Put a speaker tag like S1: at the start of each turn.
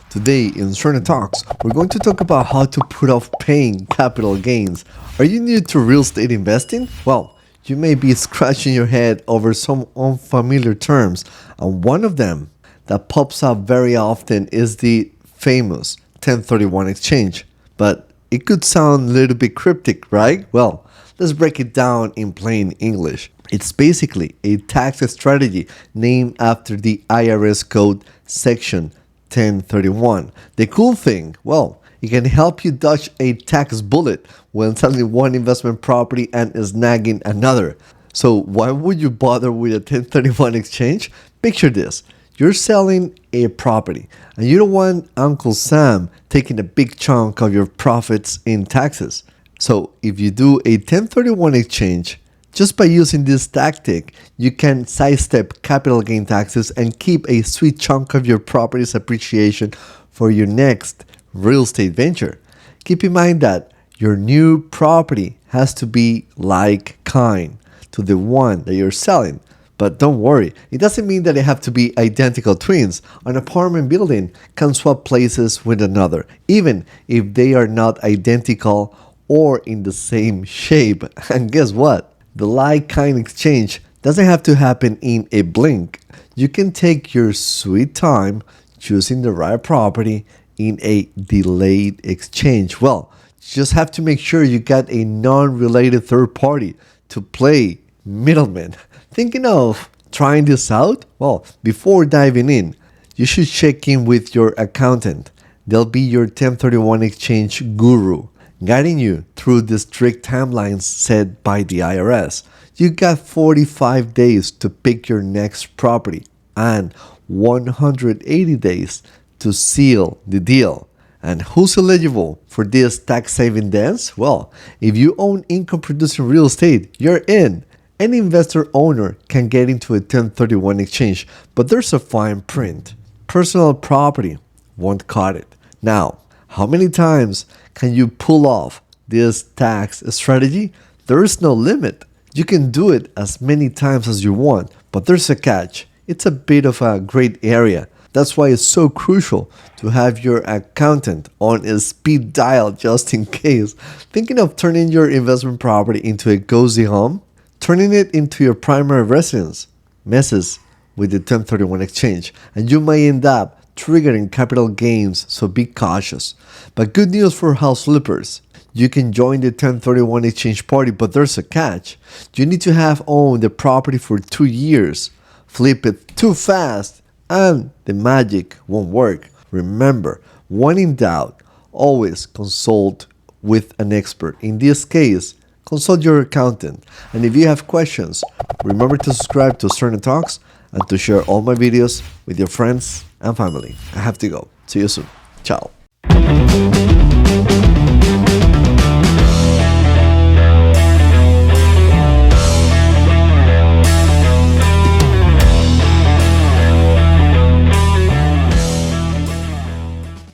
S1: Today in SERDNA Talks, we're going to talk about how to put off paying capital gains. Are you new to real estate investing? Well, you may be scratching your head over some unfamiliar terms, and one of them that pops up very often is the famous 1031 exchange. But it could sound a little bit cryptic, right? Well, let's break it down in plain English. It's basically a tax strategy named after the IRS code section 1031. The cool thing, well, it can help you dodge a tax bullet when selling one investment property and snagging another. So why would you bother with a 1031 exchange? Picture this. You're selling a property and you don't want Uncle Sam taking a big chunk of your profits in taxes. So if you do a 1031 exchange, just by using this tactic, you can sidestep capital gain taxes and keep a sweet chunk of your property's appreciation for your next real estate venture. Keep in mind that your new property has to be like kind to the one that you're selling. But don't worry, it doesn't mean that they have to be identical twins. An apartment building can swap places with another, even if they are not identical or in the same shape. And guess what? The like-kind exchange doesn't have to happen in a blink. You can take your sweet time choosing the right property in a delayed exchange. Well, you just have to make sure you got a non-related third party to play middleman. Thinking of trying this out? Well, before diving in, you should check in with your accountant. They'll be your 1031 exchange guru, guiding you through the strict timelines set by the IRS. You got 45 days to pick your next property and 180 days to seal the deal. And who's eligible for this tax-saving dance? Well, if you own income-producing real estate, you're in. Any investor owner can get into a 1031 exchange, but there's a fine print. Personal property won't cut it. Now, how many times can you pull off this tax strategy? There is no limit. You can do it as many times as you want, but there's a catch. It's a bit of a gray area. That's why it's so crucial to have your accountant on a speed dial just in case. Thinking of turning your investment property into a cozy home? Turning it into your primary residence messes with the 1031 exchange, and you may end up triggering capital gains, so be cautious. But good news for house flippers. You can join the 1031 exchange party, but there's a catch. You need to have owned the property for 2 years. Flip it too fast and the magic won't work. Remember, when in doubt, always consult with an expert. In this case, consult your accountant. And if you have questions, remember to subscribe to SERDNA Talks and to share all my videos with your friends and family. I have to go. See you soon. Ciao.